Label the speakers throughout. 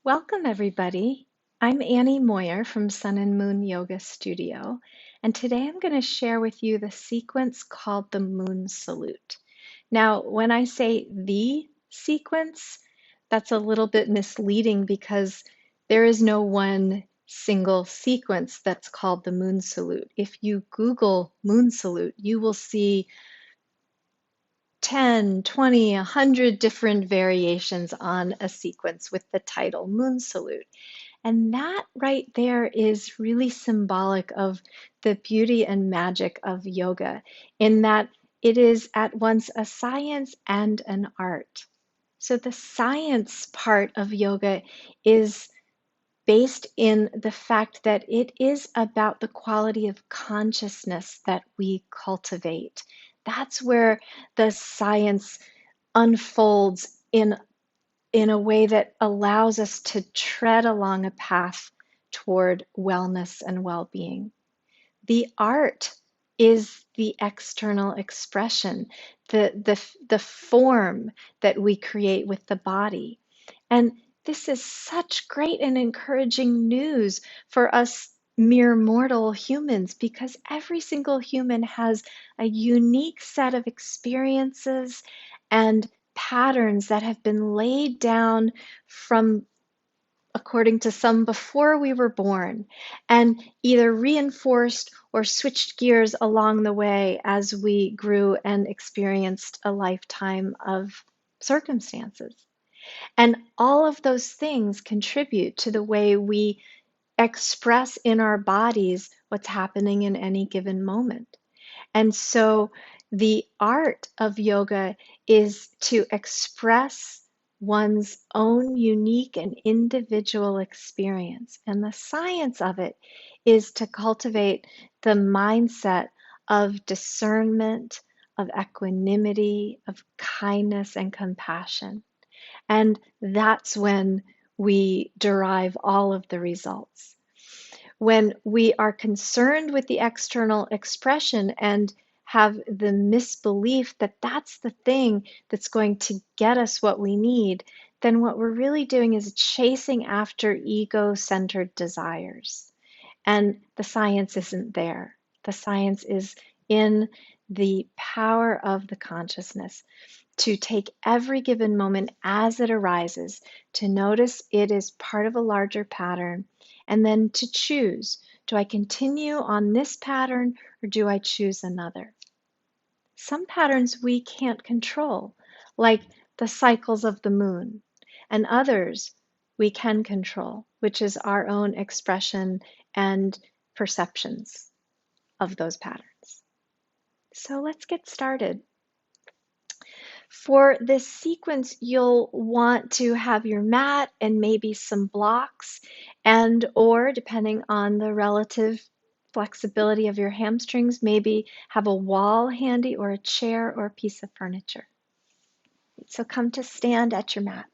Speaker 1: Welcome, everybody. I'm Annie Moyer from Sun and Moon Yoga Studio, and today I'm going to share with you the sequence called the Moon Salute. Now, when I say the sequence, that's a little bit misleading because there is no one single sequence that's called the Moon Salute. If you Google Moon Salute, you will see 10, 20, 100 different variations on a sequence with the title Moon Salute. And that right there is really symbolic of the beauty and magic of yoga, in that it is at once a science and an art. So, the science part of yoga is based in the fact that it is about the quality of consciousness that we cultivate. That's where the science unfolds in a way that allows us to tread along a path toward wellness and well being. The art is the external expression, the form that we create with the body. And this is such great and encouraging news for us mere mortal humans because every single human has a unique set of experiences and patterns that have been laid down from according to some before we were born, and either reinforced or switched gears along the way as we grew and experienced a lifetime of circumstances. And all of those things contribute to the way we express in our bodies what's happening in any given moment. And so the art of yoga is to express one's own unique and individual experience. And the science of it is to cultivate the mindset of discernment, of equanimity, of kindness and compassion. And that's when we derive all of the results. When we are concerned with the external expression and have the misbelief that that's the thing that's going to get us what we need, then what we're really doing is chasing after ego centered desires. And the science isn't there. The science is in the power of the consciousness to take every given moment as it arises, to notice it is part of a larger pattern, and then to choose, do I continue on this pattern or do I choose another? Some patterns we can't control, like the cycles of the moon, and others we can control, which is our own expression and perceptions of those patterns. So let's get started. For this sequence, you'll want to have your mat and maybe some blocks, and or depending on the relative flexibility of your hamstrings, maybe have a wall handy or a chair or a piece of furniture. So come to stand at your mat.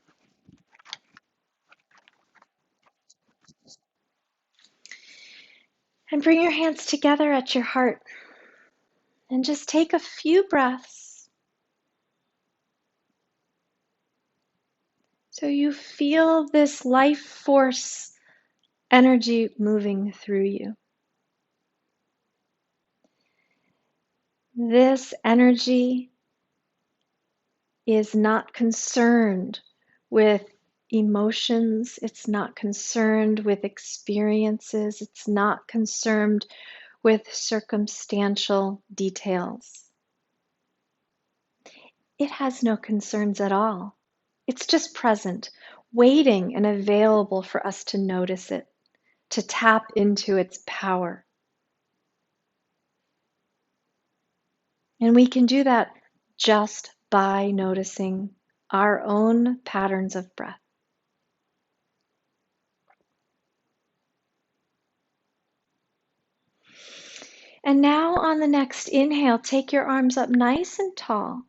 Speaker 1: And bring your hands together at your heart. And just take a few breaths so you feel this life force energy moving through you. This energy is not concerned with emotions, it's not concerned with experiences, it's not concerned with circumstantial details. It has no concerns at all. It's just present, waiting and available for us to notice it, to tap into its power. And we can do that just by noticing our own patterns of breath. And now on the next inhale, take your arms up nice and tall.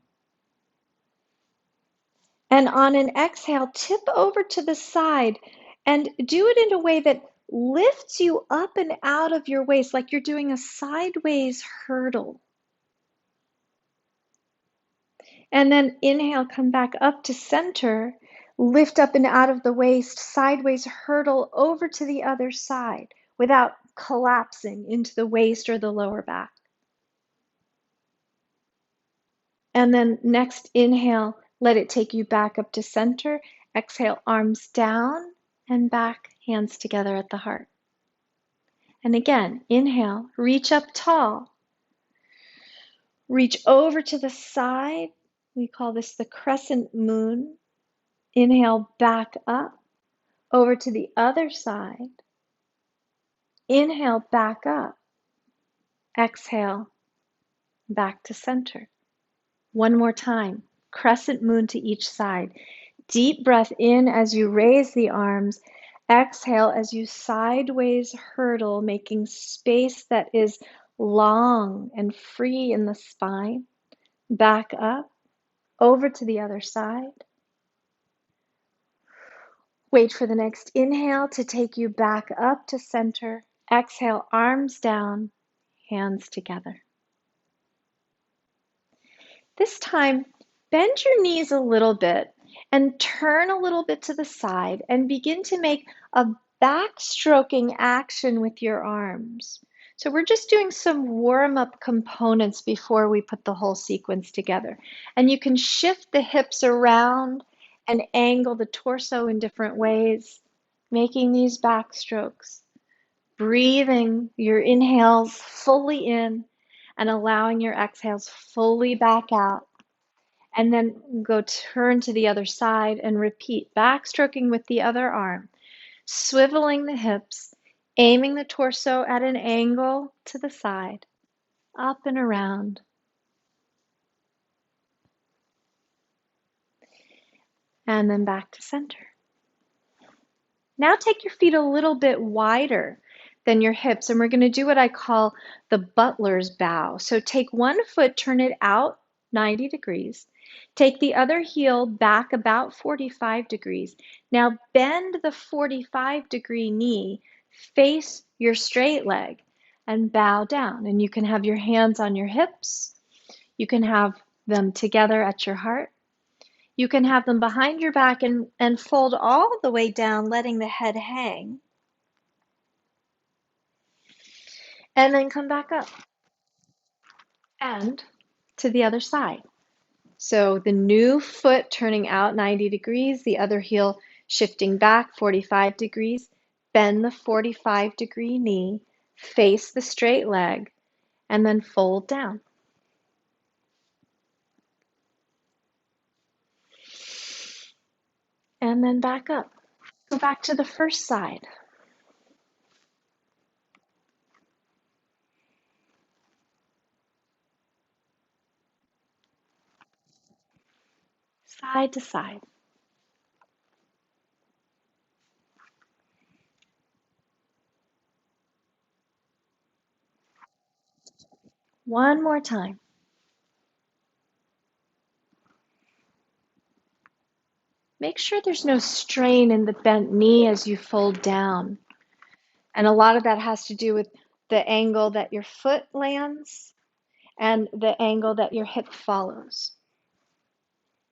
Speaker 1: And on an exhale, tip over to the side and do it in a way that lifts you up and out of your waist, like you're doing a sideways hurdle. And then inhale, come back up to center, Lift up and out of the waist, sideways hurdle over to the other side without collapsing into the waist or the lower back. And then next inhale, let it take you back up to center. Exhale, arms down and back, hands together at the heart. And again, inhale, reach up tall. Reach over to the side. We call this the crescent moon. Inhale, back up, over to the other side. Inhale, back up. Exhale, back to center. One more time, crescent moon to each side. Deep breath in as you raise the arms. Exhale as you sideways hurdle, making space that is long and free in the spine. Back up, over to the other side. Wait for the next inhale to take you back up to center. Exhale, arms down, hands together. This time, bend your knees a little bit and turn a little bit to the side and begin to make a backstroking action with your arms. So we're just doing some warm-up components before we put the whole sequence together. And you can shift the hips around and angle the torso in different ways, making these backstrokes. Breathing your inhales fully in and allowing your exhales fully back out. And then go turn to the other side and repeat, backstroking with the other arm, swiveling the hips, aiming the torso at an angle to the side, up and around. And then back to center. Now take your feet a little bit wider than your hips, and we're going to do what I call the butler's bow. So take one foot, turn it out 90 degrees. Take the other heel back about 45 degrees. Now bend the 45-degree knee, face your straight leg, and bow down. And you can have your hands on your hips. You can have them together at your heart. You can have them behind your back and fold all the way down, letting the head hang. And then come back up and to the other side. So the new foot turning out 90 degrees, the other heel shifting back 45 degrees. Bend the 45-degree knee, face the straight leg, and then fold down. And then back up. Go back to the first side. Side to side. One more time. Make sure there's no strain in the bent knee as you fold down. And a lot of that has to do with the angle that your foot lands and the angle that your hip follows.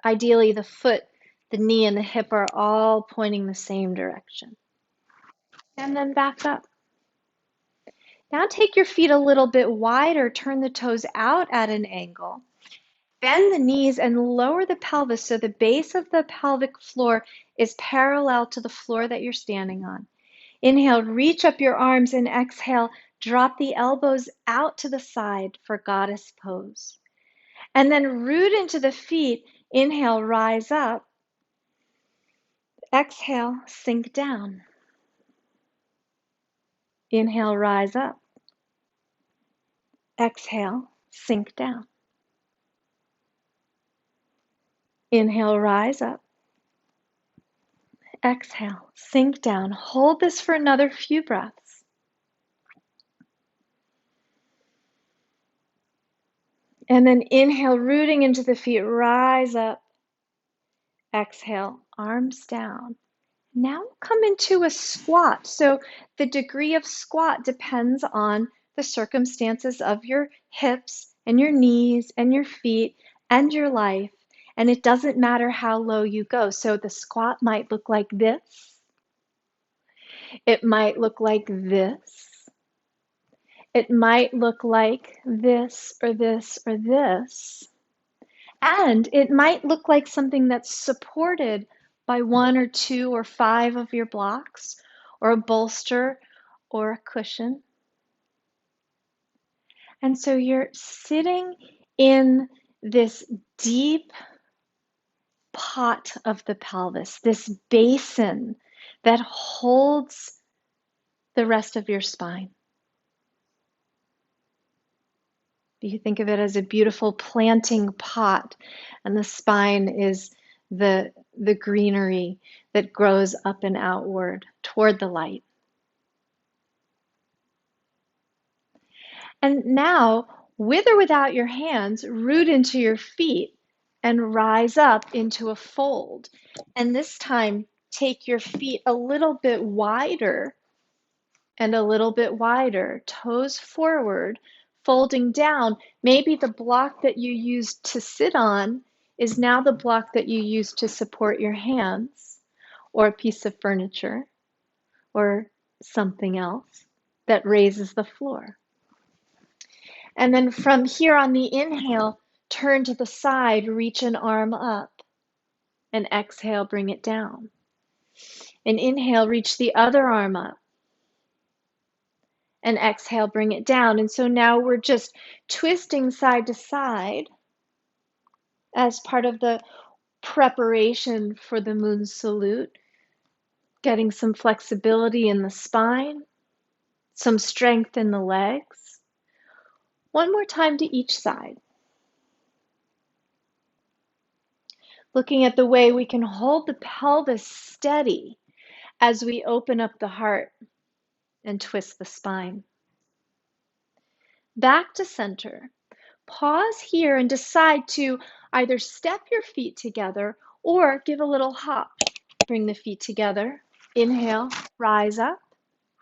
Speaker 1: Ideally, the foot, the knee, and the hip are all pointing the same direction. And then back up. Now take your feet a little bit wider, turn the toes out at an angle. Bend the knees and lower the pelvis so the base of the pelvic floor is parallel to the floor that you're standing on. Inhale, reach up your arms, and exhale, drop the elbows out to the side for goddess pose. And then root into the feet. Inhale, rise up. Exhale, sink down. Inhale, rise up. Exhale, sink down. Inhale, rise up. Exhale, sink down. Hold this for another few breaths. And then inhale, rooting into the feet, rise up. Exhale, arms down. Now come into a squat. So the degree of squat depends on the circumstances of your hips and your knees and your feet and your life. And it doesn't matter how low you go. So the squat might look like this. It might look like this. It might look like this or this or this. And it might look like something that's supported by one or two or five of your blocks, or a bolster or a cushion. And so you're sitting in this deep pot of the pelvis, this basin that holds the rest of your spine. You think of it as a beautiful planting pot, and the spine is the greenery that grows up and outward toward the light. And now, with or without your hands, root into your feet and rise up into a fold. And this time, take your feet a little bit wider and a little bit wider, toes forward, folding down. Maybe the block that you used to sit on is now the block that you use to support your hands, or a piece of furniture, or something else that raises the floor. And then from here on the inhale, turn to the side, reach an arm up, and exhale, bring it down. And inhale, reach the other arm up, and exhale, bring it down. And so now we're just twisting side to side as part of the preparation for the moon salute, getting some flexibility in the spine, some strength in the legs. One more time to each side. Looking at the way we can hold the pelvis steady as we open up the heart and twist the spine. Back to center. Pause here and decide to either step your feet together or give a little hop. Bring the feet together. Inhale, rise up,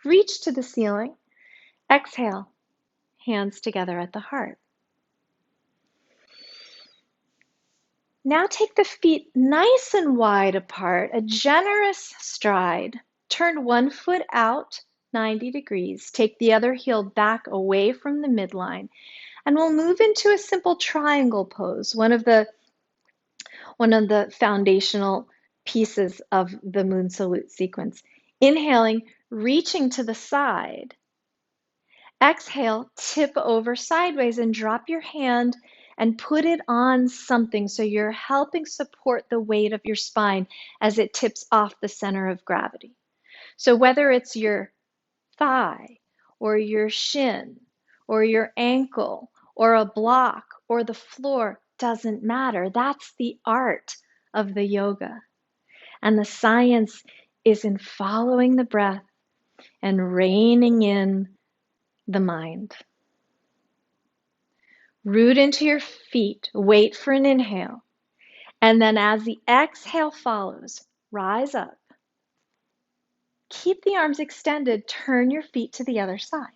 Speaker 1: reach to the ceiling. Exhale, hands together at the heart. Now take the feet nice and wide apart, a generous stride. Turn one foot out 90 degrees. Take the other heel back away from the midline. And we'll move into a simple triangle pose, one of the foundational pieces of the moon salute sequence. Inhaling, reaching to the side. Exhale, tip over sideways and drop your hand and put it on something so you're helping support the weight of your spine as it tips off the center of gravity. So whether it's your thigh or your shin or your ankle or a block or the floor, doesn't matter. That's the art of the yoga. And the science is in following the breath and reining in the mind. Root into your feet, wait for an inhale, and then as the exhale follows, rise up. Keep the arms extended, turn your feet to the other side.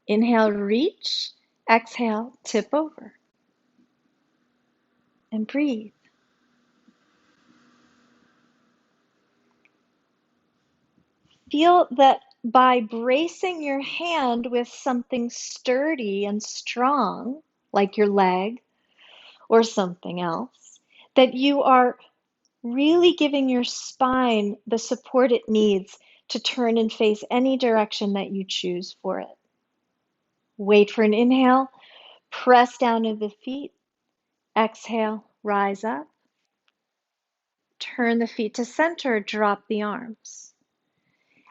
Speaker 1: Inhale, reach, exhale, tip over, and breathe. Feel that by bracing your hand with something sturdy and strong, like your leg or something else, that you are really giving your spine the support it needs to turn and face any direction that you choose for it. Wait for an inhale, press down to the feet, exhale, rise up, turn the feet to center, drop the arms.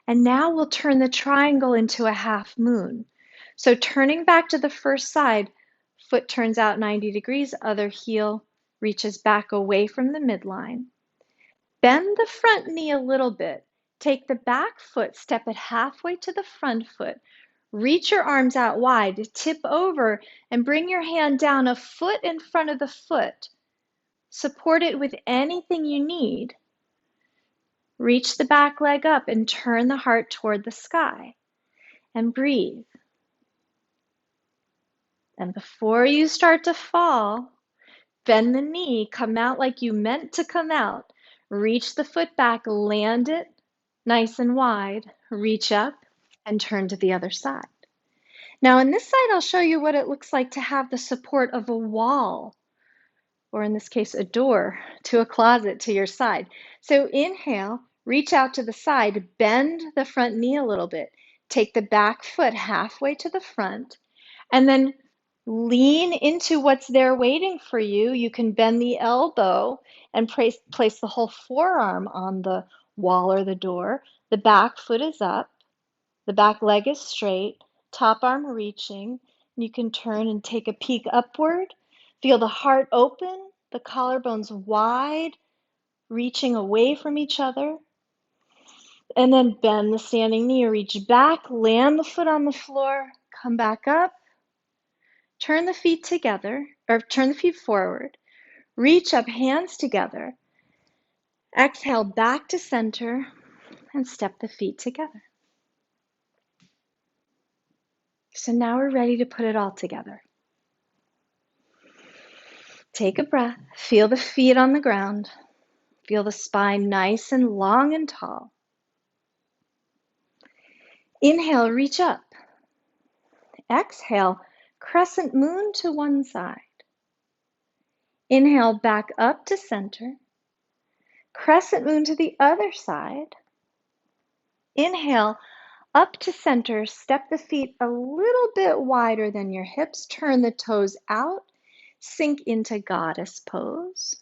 Speaker 1: And now we'll turn the triangle into a half moon. So turning back to the first side, foot turns out 90 degrees, other heel reaches back away from the midline. Bend the front knee a little bit. Take the back foot, step it halfway to the front foot. Reach your arms out wide, tip over, and bring your hand down a foot in front of the foot. Support it with anything you need. Reach the back leg up and turn the heart toward the sky. And breathe. And before you start to fall, Bend the knee, come out like you meant to come out. Reach the foot back, land it nice and wide. Reach up and turn to the other side. Now, in this side, I'll show you what it looks like to have the support of a wall, or in this case, a door to a closet to your side. So inhale, reach out to the side, bend the front knee a little bit. Take the back foot halfway to the front, and then lean into what's there waiting for you. You can bend the elbow and place the whole forearm on the wall or the door. The back foot is up. The back leg is straight, top arm reaching. You can turn and take a peek upward. Feel the heart open, the collarbones wide, reaching away from each other. And then bend the standing knee, reach back, land the foot on the floor, come back up. Turn the feet together, or turn the feet forward. Reach up, hands together. Exhale back to center and step the feet together. So now we're ready to put it all together. Take a breath, feel the feet on the ground. Feel the spine nice and long and tall. Inhale, reach up. Exhale, crescent moon to one side. Inhale, back up to center. Crescent moon to the other side. Inhale, up to center, step the feet a little bit wider than your hips, turn the toes out, sink into goddess pose.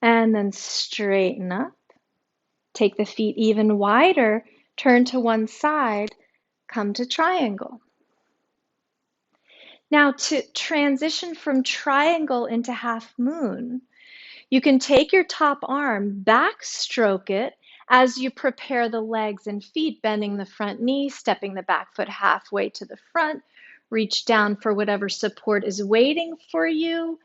Speaker 1: And then straighten up. Take the feet even wider, turn to one side, come to triangle. Now to transition from triangle into half moon, you can take your top arm, backstroke it as you prepare the legs and feet, bending the front knee, stepping the back foot halfway to the front, reach down for whatever support is waiting for you,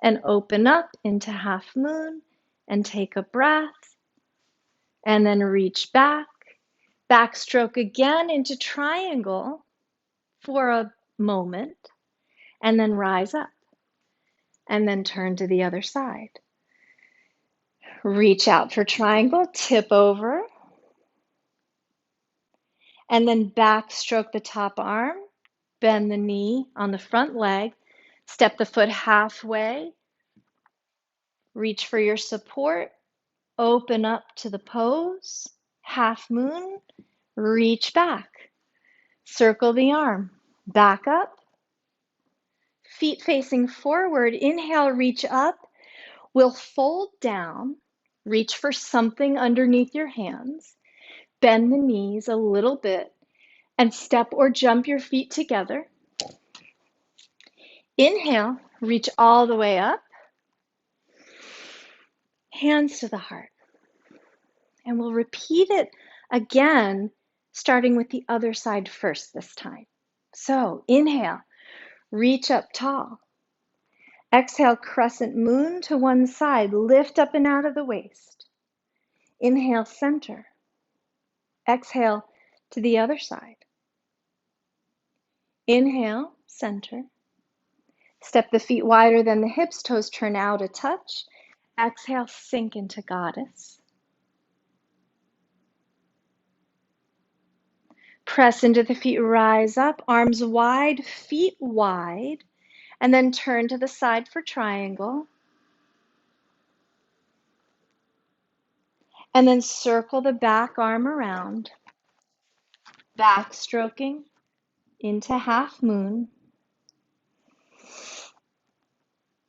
Speaker 1: and open up into half moon and take a breath, and then reach back, backstroke again into triangle for a moment, and then rise up, and then turn to the other side. Reach out for triangle, tip over, and then backstroke the top arm, bend the knee on the front leg, step the foot halfway, reach for your support, open up to the pose, half moon, reach back, circle the arm, back up, feet facing forward, inhale, reach up, we'll fold down, reach for something underneath your hands, bend the knees a little bit, and step or jump your feet together. Inhale, reach all the way up, hands to the heart. And we'll repeat it again, starting with the other side first this time. So inhale, reach up tall. Exhale, crescent moon to one side, lift up and out of the waist. Inhale, center. Exhale to the other side. Inhale, center. Step the feet wider than the hips, toes turn out a touch. Exhale, sink into goddess. Press into the feet, rise up, arms wide, feet wide, and then turn to the side for triangle. And then circle the back arm around, back stroking into half moon.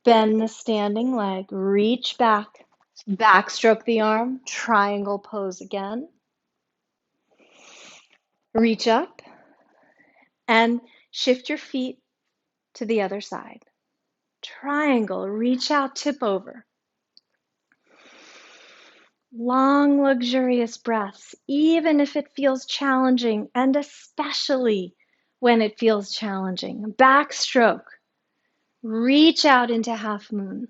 Speaker 1: Bend the standing leg, reach back, backstroke the arm, triangle pose again. Reach up and shift your feet to the other side. Triangle, reach out, tip over. Long, luxurious breaths, even if it feels challenging, and especially when it feels challenging. Backstroke, reach out into half moon.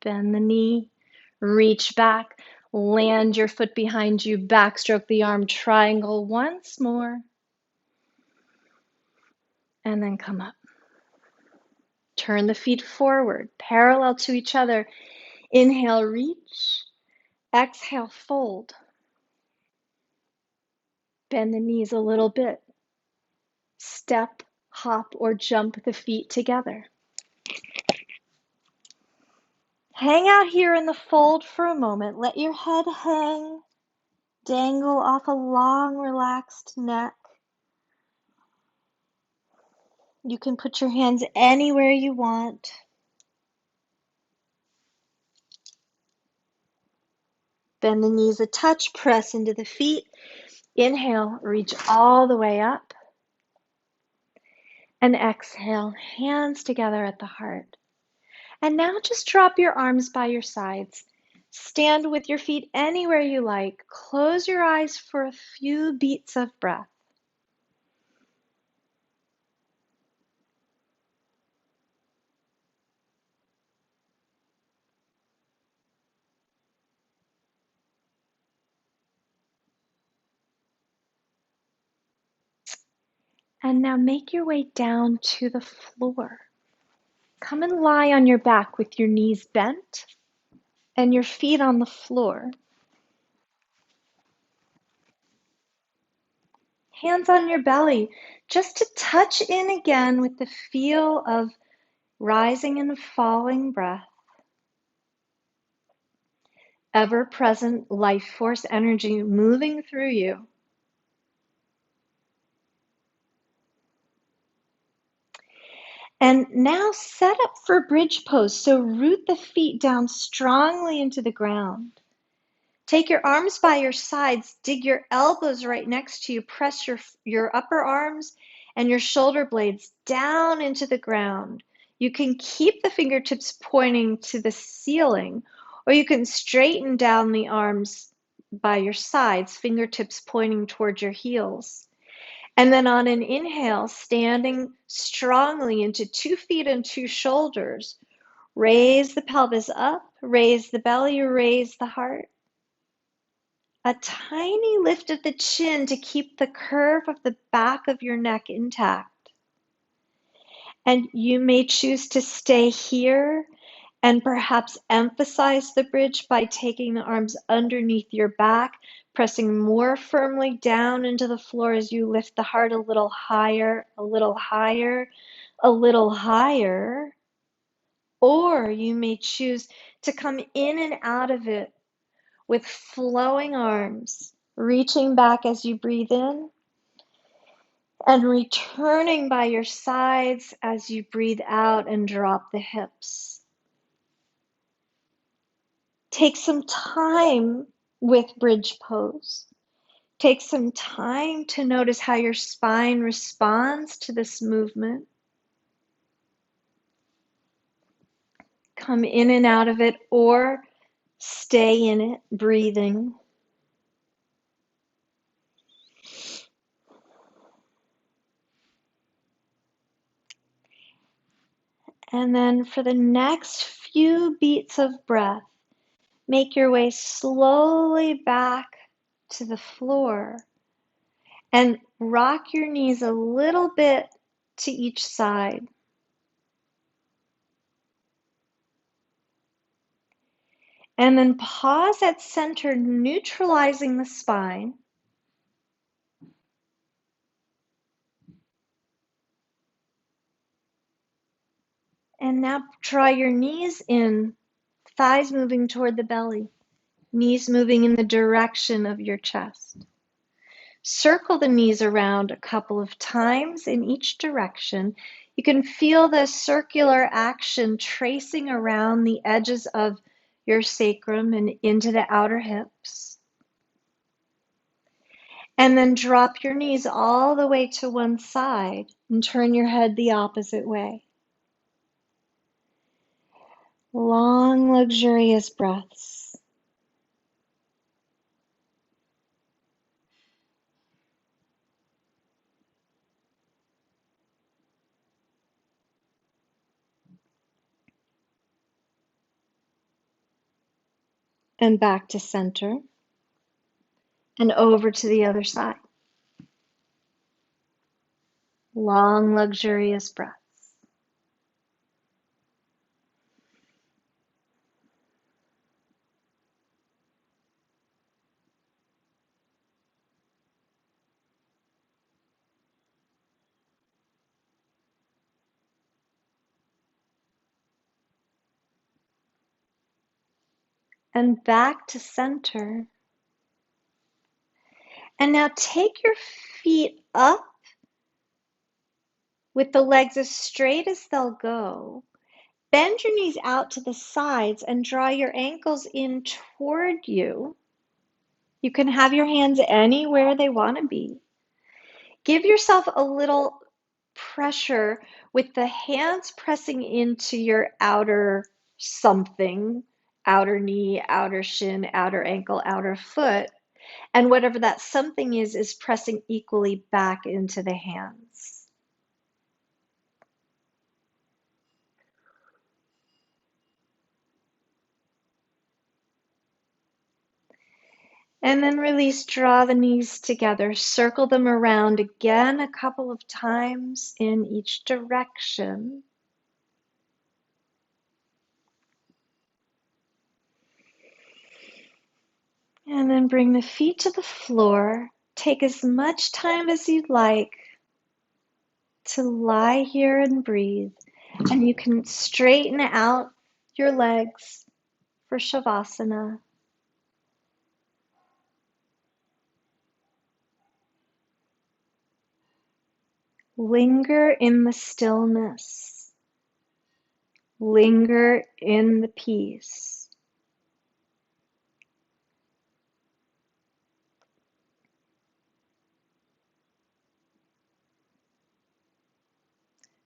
Speaker 1: Bend the knee, Reach back, land your foot behind you, backstroke the arm, triangle once more, and then come up. Turn the feet forward, parallel to each other. Inhale, reach. Exhale, fold. Bend the knees a little bit. Step, hop, or jump the feet together. Hang out here in the fold for a moment. Let your head hang, dangle off a long, relaxed neck. You can put your hands anywhere you want. Bend the knees a touch, press into the feet. Inhale, reach all the way up. And exhale, hands together at the heart. And now just drop your arms by your sides. Stand with your feet anywhere you like. Close your eyes for a few beats of breath. And now make your way down to the floor. Come and lie on your back with your knees bent and your feet on the floor. Hands on your belly, just to touch in again with the feel of rising and falling breath. Ever-present life force energy moving through you. And now set up for bridge pose. So root the feet down strongly into the ground. Take your arms by your sides, dig your elbows right next to you, press your upper arms and your shoulder blades down into the ground. You can keep the fingertips pointing to the ceiling, or you can straighten down the arms by your sides, fingertips pointing towards your heels. And then on an inhale, standing strongly into 2 feet and 2 shoulders, raise the pelvis up, raise the belly, raise the heart. A tiny lift of the chin to keep the curve of the back of your neck intact. And you may choose to stay here and perhaps emphasize the bridge by taking the arms underneath your back, pressing more firmly down into the floor as you lift the heart a little higher, a little higher, a little higher. Or you may choose to come in and out of it with flowing arms, reaching back as you breathe in and returning by your sides as you breathe out and drop the hips. Take some time with bridge pose. Take some time to notice how your spine responds to this movement. Come in and out of it or stay in it, breathing. And then for the next few beats of breath, make your way slowly back to the floor and rock your knees a little bit to each side. And then pause at center, neutralizing the spine. And now draw your knees in, thighs moving toward the belly, knees moving in the direction of your chest. Circle the knees around a couple of times in each direction. You can feel the circular action tracing around the edges of your sacrum and into the outer hips. And then drop your knees all the way to one side and turn your head the opposite way. Long, luxurious breaths. and back to center, and over to the other side. Long, luxurious breaths. And back to center. And now take your feet up with the legs as straight as they'll go. Bend your knees out to the sides and draw your ankles in toward you. You can have your hands anywhere they want to be. Give yourself a little pressure with the hands pressing into your outer something, outer knee, outer shin, outer ankle, outer foot. And whatever that something is pressing equally back into the hands. And then release, draw the knees together, circle them around again a couple of times in each direction. And then bring the feet to the floor. Take as much time as you'd like to lie here and breathe. And you can straighten out your legs for Shavasana. Linger in the stillness. Linger in the peace.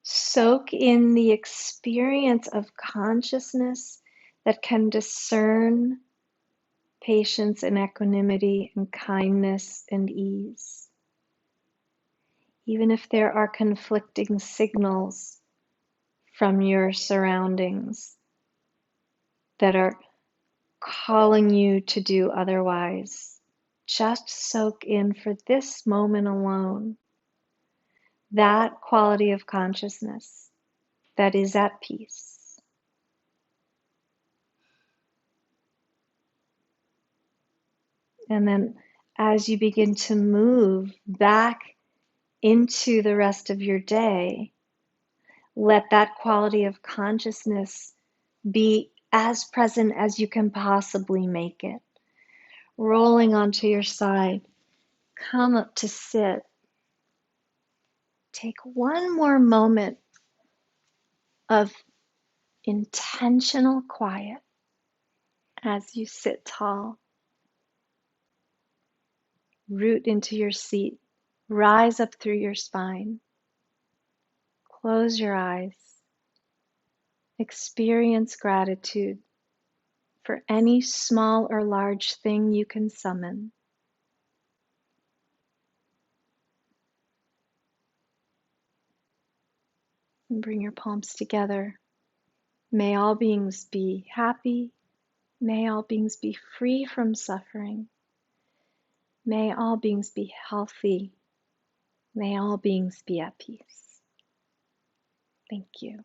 Speaker 1: Soak in the experience of consciousness that can discern patience and equanimity and kindness and ease. Even if there are conflicting signals from your surroundings that are calling you to do otherwise, just soak in for this moment alone that quality of consciousness that is at peace. And then as you begin to move back into the rest of your day, let that quality of consciousness be as present as you can possibly make it. Rolling onto your side, come up to sit. Take one more moment of intentional quiet as you sit tall. Root into your seat. Rise up through your spine. Close your eyes. Experience gratitude for any small or large thing you can summon. And bring your palms together. May all beings be happy. May all beings be free from suffering. May all beings be healthy. May all beings be at peace. Thank you.